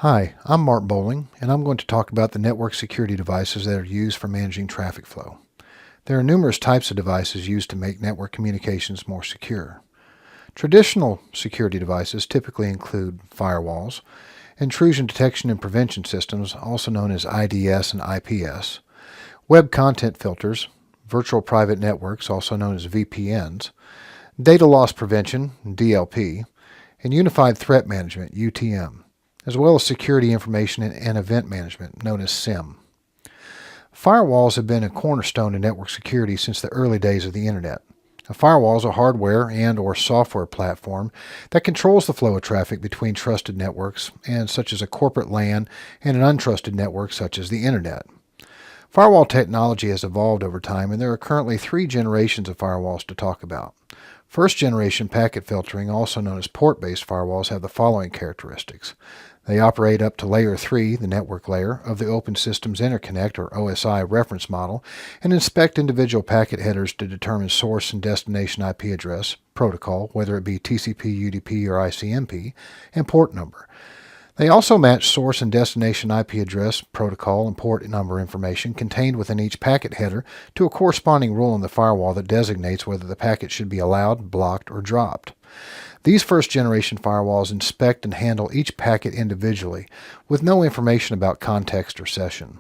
Hi, I'm Mark Bowling, and I'm going to talk about the network security devices that are used for managing traffic flow. There are numerous types of devices used to make network communications more secure. Traditional security devices typically include firewalls, intrusion detection and prevention systems, also known as IDS and IPS, web content filters, virtual private networks, also known as VPNs, data loss prevention, DLP, and unified threat management, UTM, as well as security information and event management, known as SIEM. Firewalls have been a cornerstone in network security since the early days of the Internet. A firewall is a hardware and/or software platform that controls the flow of traffic between trusted networks, such as a corporate LAN, and an untrusted network such as the Internet. Firewall technology has evolved over time, and there are currently 3 generations of firewalls to talk about. First generation packet filtering, also known as port-based firewalls, have the following characteristics. They operate up to layer 3, the network layer, of the Open Systems Interconnect or OSI reference model, and inspect individual packet headers to determine source and destination IP address, protocol, whether it be TCP, UDP, or ICMP, and port number. They also match source and destination IP address, protocol, and port number information contained within each packet header to a corresponding rule in the firewall that designates whether the packet should be allowed, blocked, or dropped. These first-generation firewalls inspect and handle each packet individually, with no information about context or session.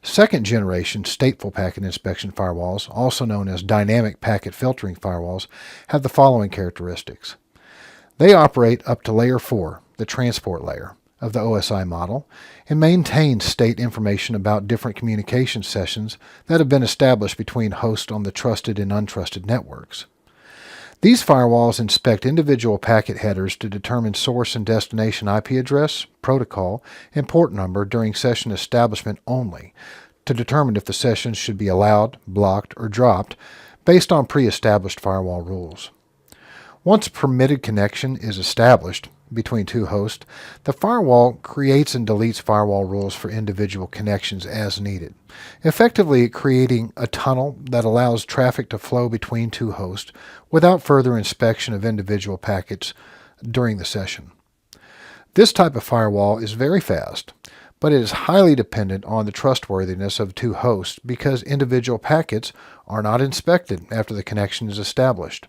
Second-generation stateful packet inspection firewalls, also known as dynamic packet filtering firewalls, have the following characteristics. They operate up to layer 4, the transport layer, of the OSI model, and maintain state information about different communication sessions that have been established between hosts on the trusted and untrusted networks. These firewalls inspect individual packet headers to determine source and destination IP address, protocol, and port number during session establishment only, to determine if the sessions should be allowed, blocked, or dropped based on pre-established firewall rules. Once a permitted connection is established between 2 hosts, the firewall creates and deletes firewall rules for individual connections as needed, effectively creating a tunnel that allows traffic to flow between 2 hosts without further inspection of individual packets during the session. This type of firewall is very fast, but it is highly dependent on the trustworthiness of 2 hosts because individual packets are not inspected after the connection is established.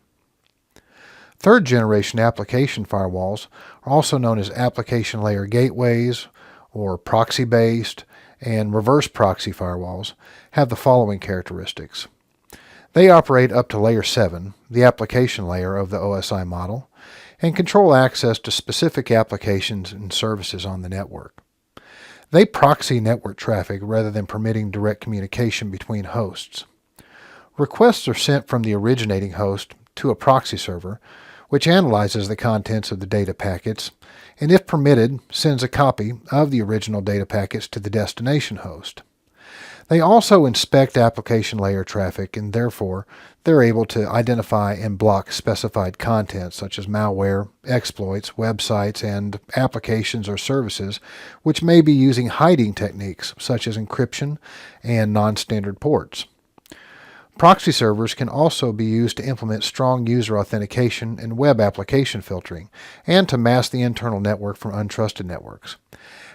Third-generation application firewalls, also known as application layer gateways or proxy-based and reverse proxy firewalls, have the following characteristics. They operate up to layer 7, the application layer of the OSI model, and control access to specific applications and services on the network. They proxy network traffic rather than permitting direct communication between hosts. Requests are sent from the originating host to a proxy server, which analyzes the contents of the data packets, and if permitted, sends a copy of the original data packets to the destination host. They also inspect application layer traffic, and therefore they're able to identify and block specified content such as malware, exploits, websites, and applications or services which may be using hiding techniques such as encryption and non-standard ports. Proxy servers can also be used to implement strong user authentication and web application filtering, and to mask the internal network from untrusted networks.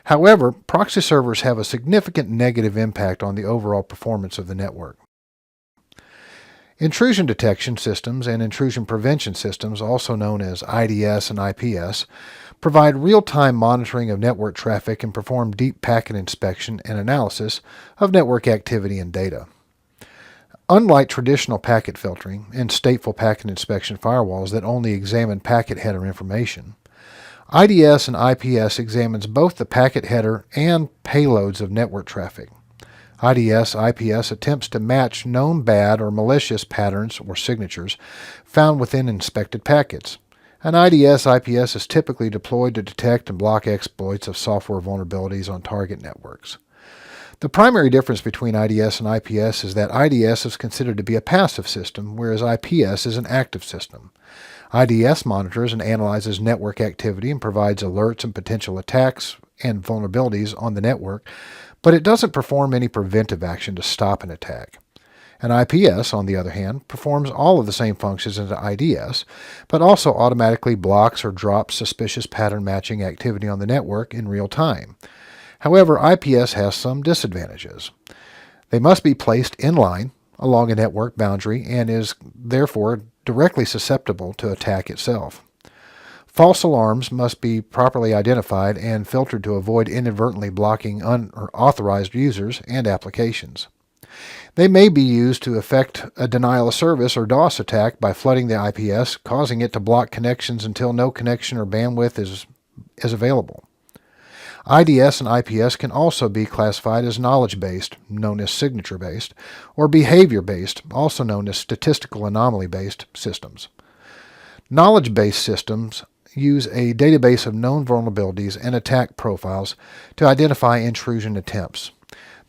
However, proxy servers have a significant negative impact on the overall performance of the network. Intrusion detection systems and intrusion prevention systems, also known as IDS and IPS, provide real-time monitoring of network traffic and perform deep packet inspection and analysis of network activity and data. Unlike traditional packet filtering and stateful packet inspection firewalls that only examine packet header information, IDS and IPS examines both the packet header and payloads of network traffic. IDS/IPS attempts to match known bad or malicious patterns or signatures found within inspected packets. An IDS/IPS is typically deployed to detect and block exploits of software vulnerabilities on target networks. The primary difference between IDS and IPS is that IDS is considered to be a passive system, whereas IPS is an active system. IDS monitors and analyzes network activity and provides alerts and potential attacks and vulnerabilities on the network, but it doesn't perform any preventive action to stop an attack. An IPS, on the other hand, performs all of the same functions as an IDS, but also automatically blocks or drops suspicious pattern matching activity on the network in real time. However, IPS has some disadvantages. They must be placed in line along a network boundary and is therefore directly susceptible to attack itself. False alarms must be properly identified and filtered to avoid inadvertently blocking unauthorized users and applications. They may be used to effect a denial of service or DOS attack by flooding the IPS, causing it to block connections until no connection or bandwidth is available. IDS and IPS can also be classified as knowledge-based, known as signature-based, or behavior-based, also known as statistical anomaly-based systems. Knowledge-based systems use a database of known vulnerabilities and attack profiles to identify intrusion attempts.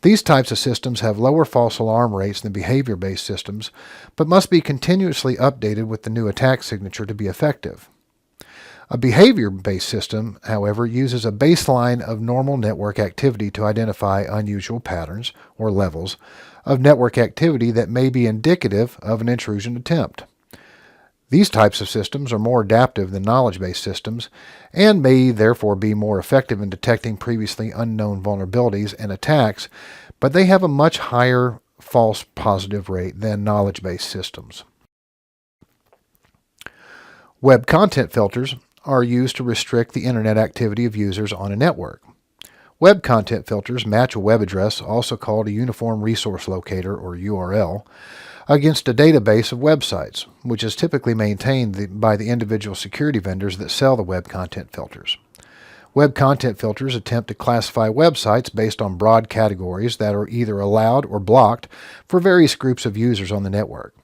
These types of systems have lower false alarm rates than behavior-based systems, but must be continuously updated with the new attack signature to be effective. A behavior-based system, however, uses a baseline of normal network activity to identify unusual patterns or levels of network activity that may be indicative of an intrusion attempt. These types of systems are more adaptive than knowledge-based systems and may therefore be more effective in detecting previously unknown vulnerabilities and attacks, but they have a much higher false positive rate than knowledge-based systems. Web content filters are used to restrict the internet activity of users on a network. Web content filters match a web address, also called a Uniform Resource Locator or URL, against a database of websites, which is typically maintained by the individual security vendors that sell the web content filters. Web content filters attempt to classify websites based on broad categories that are either allowed or blocked for various groups of users on the network.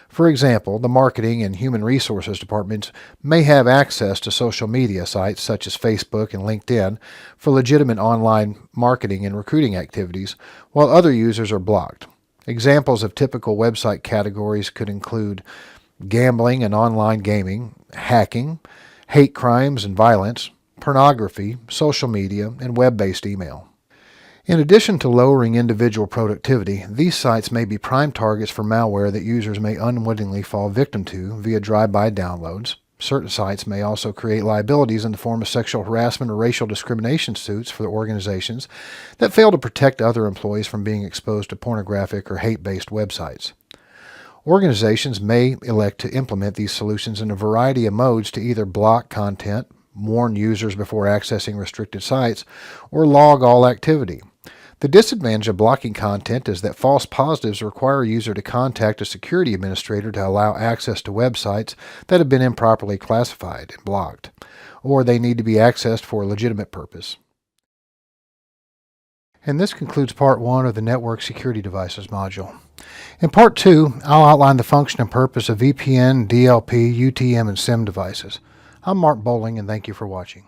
For example, the marketing and human resources departments may have access to social media sites such as Facebook and LinkedIn for legitimate online marketing and recruiting activities, while other users are blocked. Examples of typical website categories could include gambling and online gaming, hacking, hate crimes and violence, pornography, social media, and web-based email. In addition to lowering individual productivity, these sites may be prime targets for malware that users may unwittingly fall victim to via drive-by downloads. Certain sites may also create liabilities in the form of sexual harassment or racial discrimination suits for the organizations that fail to protect other employees from being exposed to pornographic or hate-based websites. Organizations may elect to implement these solutions in a variety of modes to either block content, warn users before accessing restricted sites, or log all activity. The disadvantage of blocking content is that false positives require a user to contact a security administrator to allow access to websites that have been improperly classified and blocked, or they need to be accessed for a legitimate purpose. And this concludes Part 1 of the Network Security Devices module. In Part 2, I'll outline the function and purpose of VPN, DLP, UTM, and SIM devices. I'm Mark Bowling, and thank you for watching.